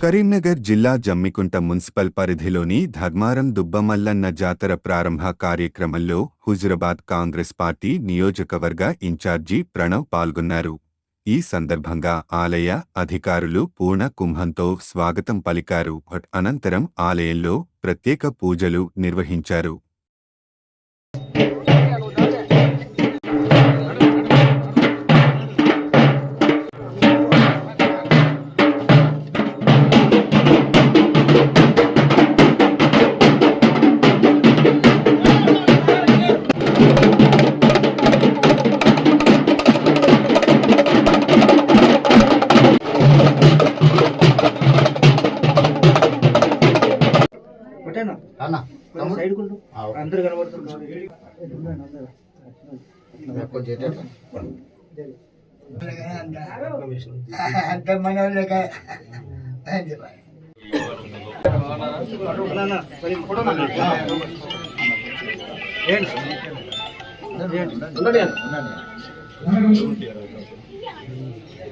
కరీంనగర్ జిల్లా జమ్మికుంట మున్సిపల్ పరిధిలోని ధర్మారం దుబ్బమల్లన్న జాతర ప్రారంభ కార్యక్రమంలో హుజురాబాద్ కాంగ్రెస్ పార్టీ నియోజకవర్గ ఇన్ఛార్జి ప్రణవ్ పాల్గొన్నారు. ఈ సందర్భంగా ఆలయ అధికారులు పూర్ణ కుంభంతో స్వాగతం పలికారు. అనంతరం ఆలయంలో ప్రత్యేక పూజలు నిర్వహించారు. అందరు కనబడుతున్నారు.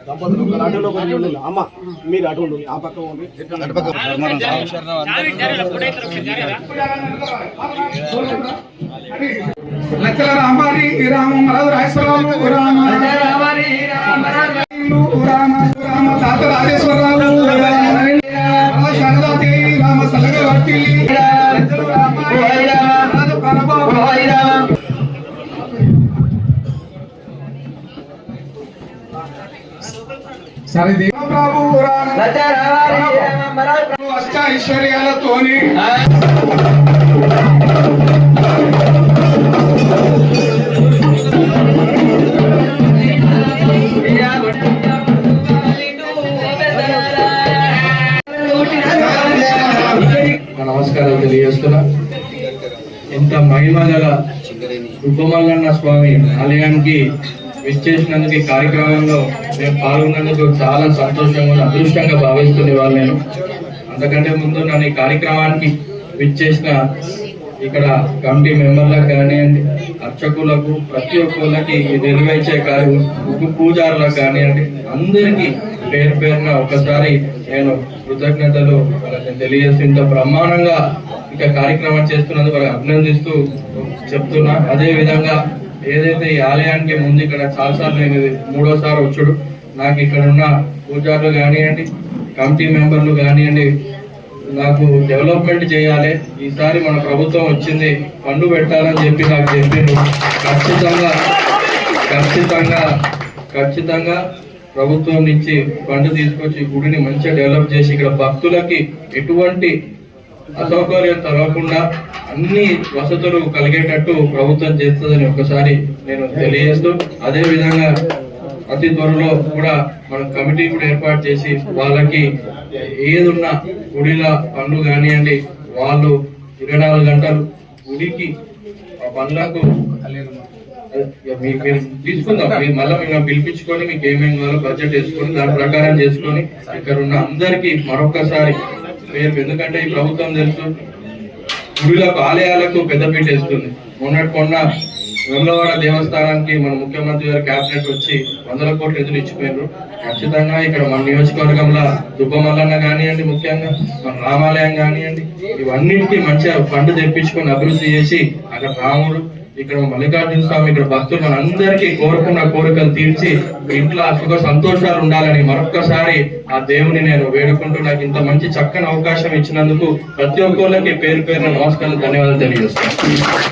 దంపతులు ఒక అటులో అమ్మ మీరు అటు ఉండు, ఆ పక్క ఉండి లక్షల రామారి రామ రాజేశ్వరరావు రామ రామ తాత రాజేశ్వరరావు శారదాదేవి రామ సలగవర్తి ఐశ్వర్యాలతోని నమస్కారం తెలియజేస్తున్నా. ఇంత మహిమ గల దుబ్బమల్లన్న స్వామి ఆలయానికి విచ్చేసినందుకు ఈ కార్యక్రమంలో నేను పాల్గొన్నందుకు చాలా సంతోషంగా అదృష్టంగా భావిస్తున్న వాళ్ళు. నేను అంతకంటే ముందు నన్ను ఈ కార్యక్రమానికి విచ్చేసిన ఇక్కడ కమిటీ మెంబర్లకు కానివ్వండి, అర్చకులకు, ప్రతి ఒక్కరికి నిర్వహించే పూజారులకు కానివ్వండి, అందరికీ పేరు పేరున ఒకసారి నేను కృతజ్ఞతలు తెలియజేస్తూ ఇంత బ్రహ్మాండంగా ఇక కార్యక్రమం చేస్తున్నందుకు వాళ్ళకి అభినందిస్తూ చెప్తున్నా. అదే విధంగా ఏదైతే ఈ ఆలయానికి ముందు ఇక్కడ చాలాసార్లు నేను మూడోసారి వచ్చుడు, నాకు ఇక్కడ ఉన్న పూజారులు కానివ్వండి, కమిటీ మెంబర్లు కానివ్వండి, నాకు డెవలప్మెంట్ చేయాలి, ఈసారి మన ప్రభుత్వం వచ్చింది ఫండ్ పెట్టాలని చెప్పి నాకు చెప్పిండు. ఖచ్చితంగా ప్రభుత్వం నుంచి ఫండ్ తీసుకొచ్చి గుడిని మంచిగా డెవలప్ చేసి ఇక్కడ భక్తులకి ఎటువంటి అసౌకర్యం తరగకుండా అన్ని వసతులు కలిగేటట్టు ప్రభుత్వం చేస్తుందని ఒకసారి నేను తెలియజేస్తూ, అదే విధంగా అతి త్వరలో కూడా మన కమిటీ కూడా ఏర్పాటు చేసి వాళ్ళకి ఏదున్నా గుడిలో పనులు కానివ్వండి, వాళ్ళు 24 గంటలు గుడికి ఆ పనులకు మీరు తీసుకుందాం. మీరు మళ్ళీ మేము పిలిపించుకొని మీకు ఏమేమి కావాలో బడ్జెట్ వేసుకొని దాని ప్రకారం చేసుకొని ఇక్కడ ఉన్న అందరికీ మరొకసారి పేరు, ఎందుకంటే ఈ ప్రభుత్వం తెలుసు గుడిలకు ఆలయాలకు పెద్దపీట వేస్తుంది. మొన్న వేములవాడ దేవస్థానానికి మన ముఖ్యమంత్రి గారు క్యాబినెట్ వచ్చి 100 కోట్ల నిధులు ఇచ్చిపోయినారు. ఖచ్చితంగా ఇక్కడ మన నియోజకవర్గంలో దుబ్బమల్లన్న కానివ్వండి, ముఖ్యంగా మన రామాలయం కానివ్వండి, ఇవన్నింటికి మంచిగా ఫండ్ తెప్పించుకొని అభివృద్ధి చేసి అక్కడ రాముడు, ఇక్కడ మల్లికార్జున స్వామి, ఇక్కడ భక్తులు మనందరికీ కోరుకున్న కోరికలు తీర్చి ఇంట్లో సుఖ సంతోషాలు ఉండాలని మరొక్కసారి ఆ దేవుని నేను వేడుకుంటూ నాకు ఇంత మంచి చక్కని అవకాశం ఇచ్చినందుకు ప్రతి ఒక్కరికి పేరు పేరున నమస్కారాలు, ధన్యవాదాలు తెలియజేస్తాను.